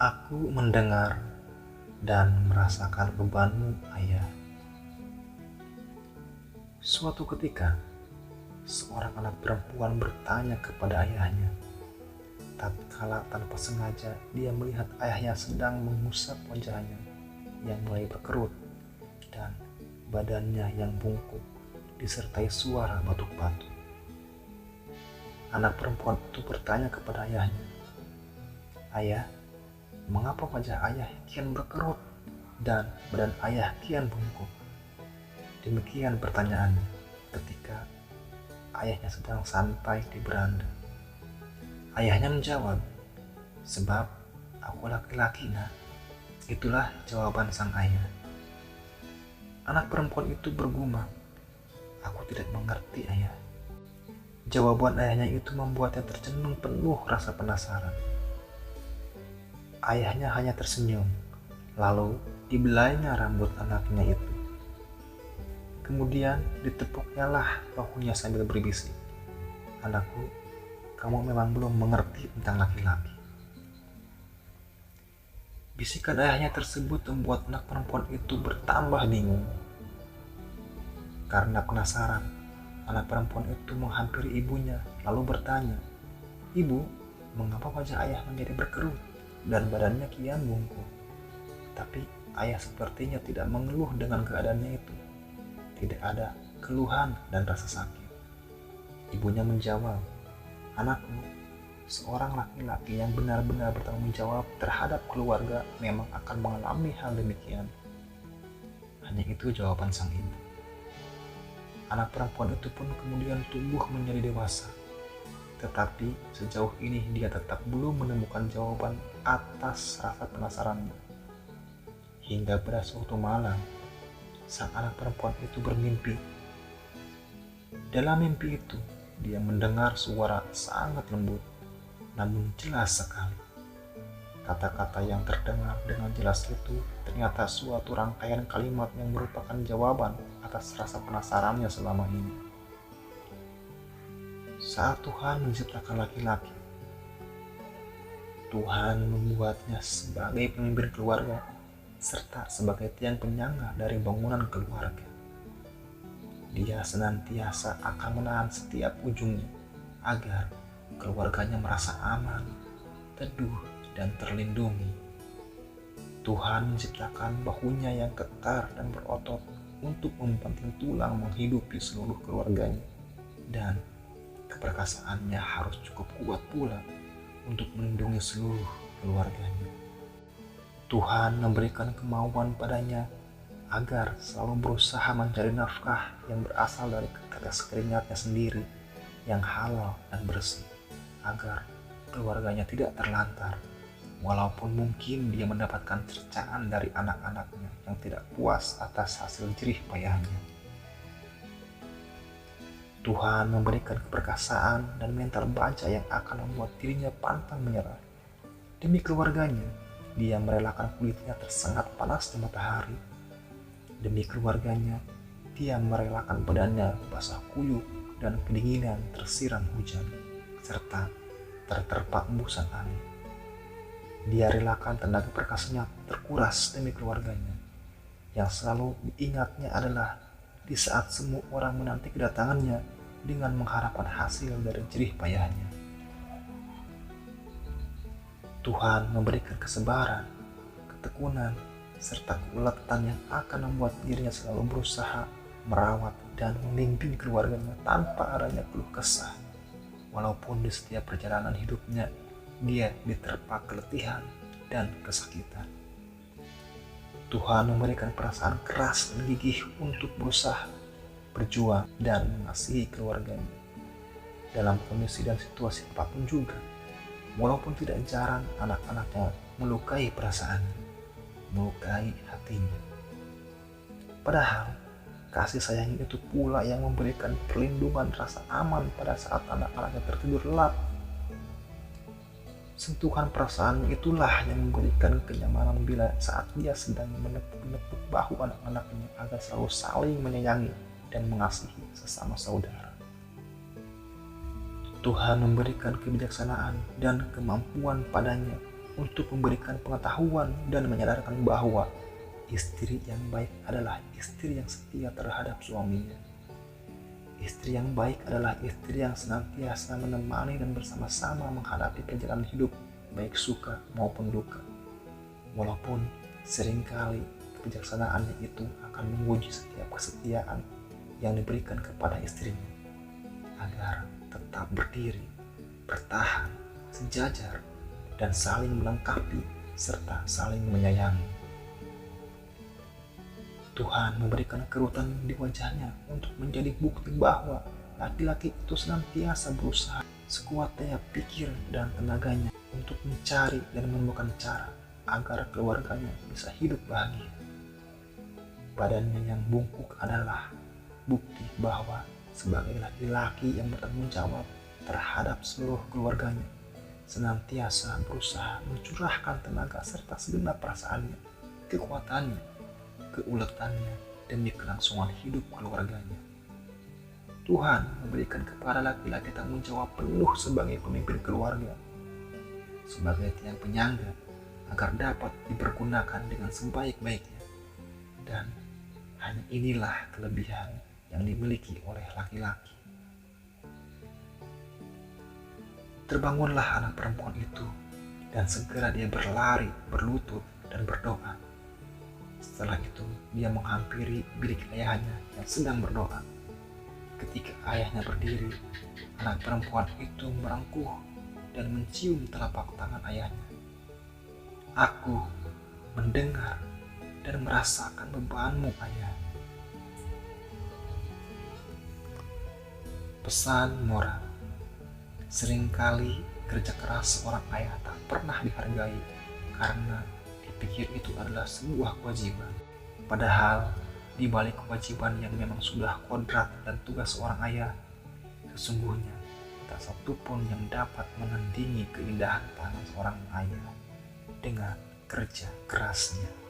Aku mendengar dan merasakan bebanmu, Ayah. Suatu ketika, seorang anak perempuan bertanya kepada ayahnya. Tatkala tanpa sengaja dia melihat ayahnya sedang mengusap wajahnya yang mulai berkerut dan badannya yang bungkuk disertai suara batuk-batuk. Anak perempuan itu bertanya kepada ayahnya, "Ayah, mengapa wajah ayah kian berkerut dan badan ayah kian bungkuk?" Demikian pertanyaannya ketika ayahnya sedang santai di beranda. Ayahnya menjawab, "Sebab aku laki-laki, Nak." Itulah jawaban sang ayah. Anak perempuan itu bergumam, "Aku tidak mengerti, Ayah." Jawaban ayahnya itu membuatnya tercenung penuh rasa penasaran. Ayahnya hanya tersenyum, lalu dibelainya rambut anaknya itu. Kemudian ditepuknya lah bahunya sambil berbisik, "Anakku, kamu memang belum mengerti tentang laki-laki." Bisikan ayahnya tersebut membuat anak perempuan itu bertambah bingung. Karena penasaran, anak perempuan itu menghampiri ibunya lalu bertanya, "Ibu, mengapa wajah ayah menjadi berkerut dan badannya kian bungkuk?" Tapi ayah sepertinya tidak mengeluh dengan keadaannya itu. Tidak ada keluhan dan rasa sakit. Ibunya menjawab, "Anakku, seorang laki-laki yang benar-benar bertanggung jawab terhadap keluarga memang akan mengalami hal demikian." Hanya itu jawaban sang ibu. Anak perempuan itu pun kemudian tumbuh menjadi dewasa. Tetapi sejauh ini dia tetap belum menemukan jawaban atas rasa penasarannya. Hingga pada suatu malam, sang anak perempuan itu bermimpi. Dalam mimpi itu, dia mendengar suara sangat lembut, namun jelas sekali. Kata-kata yang terdengar dengan jelas itu ternyata suatu rangkaian kalimat yang merupakan jawaban atas rasa penasarannya selama ini. Saat Tuhan menciptakan laki-laki, Tuhan membuatnya sebagai pemimpin keluarga serta sebagai tiang penyangga dari bangunan keluarga. Dia senantiasa akan menahan setiap ujungnya agar keluarganya merasa aman, teduh, dan terlindungi. Tuhan menciptakan bahunya yang ketar dan berotot untuk membanting tulang menghidupi seluruh keluarganya, dan keperkasaannya harus cukup kuat pula untuk melindungi seluruh keluarganya. Tuhan memberikan kemauan padanya agar selalu berusaha mencari nafkah yang berasal dari tetes keringatnya sendiri yang halal dan bersih, agar keluarganya tidak terlantar, walaupun mungkin dia mendapatkan cercaan dari anak-anaknya yang tidak puas atas hasil jerih payahnya. Tuhan memberikan keperkasaan dan mental baja yang akan membuat dirinya pantang menyerah. Demi keluarganya, dia merelakan kulitnya tersengat panas di matahari. Demi keluarganya, dia merelakan badannya basah kuyup dan kedinginan tersiram hujan, serta terterpa embusan angin. Dia relakan tenaga perkasanya terkuras demi keluarganya. Yang selalu diingatnya adalah di saat semua orang menanti kedatangannya dengan mengharapkan hasil dari jerih payahnya. Tuhan memberikan kesabaran, ketekunan, serta keuletan yang akan membuat dirinya selalu berusaha merawat dan membimbing keluarganya tanpa adanya keluh kesah. Walaupun di setiap perjalanan hidupnya, dia diterpa keletihan dan kesakitan. Tuhan memberikan perasaan keras dan gigih untuk berusaha, berjuang, dan mengasihi keluarganya. Dalam kondisi dan situasi apapun juga, walaupun tidak jarang anak-anaknya melukai perasaannya, melukai hatinya. Padahal, kasih sayang itu pula yang memberikan perlindungan rasa aman pada saat anak-anaknya tertidur lelap. Sentuhan perasaan itulah yang memberikan kenyamanan bila saat dia sedang menepuk-nepuk bahu anak-anaknya agar selalu saling menyayangi dan mengasihi sesama saudara. Tuhan memberikan kebijaksanaan dan kemampuan padanya untuk memberikan pengetahuan dan menyadarkan bahwa istri yang baik adalah istri yang setia terhadap suaminya. Istri yang baik adalah istri yang senantiasa menemani dan bersama-sama menghadapi perjalanan hidup, baik suka maupun duka. Walaupun seringkali kebijaksanaannya itu akan menguji setiap kesetiaan yang diberikan kepada istrinya, agar tetap berdiri, bertahan, sejajar, dan saling melengkapi serta saling menyayangi. Tuhan memberikan kerutan di wajahnya untuk menjadi bukti bahwa laki-laki itu senantiasa berusaha sekuat daya pikir dan tenaganya untuk mencari dan menemukan cara agar keluarganya bisa hidup bahagia. Badannya yang bungkuk adalah bukti bahwa sebagai laki-laki yang bertanggung jawab terhadap seluruh keluarganya, senantiasa berusaha mencurahkan tenaga serta segenap perasaannya, kekuatannya, keuletannya demi kelangsungan hidup keluarganya. Tuhan memberikan kepada laki-laki tanggung jawab penuh sebagai pemimpin keluarga, sebagai tiang penyangga agar dapat dipergunakan dengan sebaik-baiknya. Dan hanya inilah kelebihan yang dimiliki oleh laki-laki. Terbangunlah anak perempuan itu dan segera dia berlari, berlutut, dan berdoa. Setelah itu dia menghampiri bilik ayahnya yang sedang berdoa. Ketika ayahnya berdiri, anak perempuan itu merangkuh dan mencium telapak tangan ayahnya. Aku mendengar dan merasakan bebanmu, ayah. Pesan moral: seringkali kerja keras seorang ayah tak pernah dihargai karena dipikir itu adalah sebuah kewajiban. Padahal di balik kewajiban yang memang sudah kodrat dan tugas seorang ayah, sesungguhnya tak satu pun yang dapat menandingi keindahan tangan seorang ayah dengan kerja kerasnya.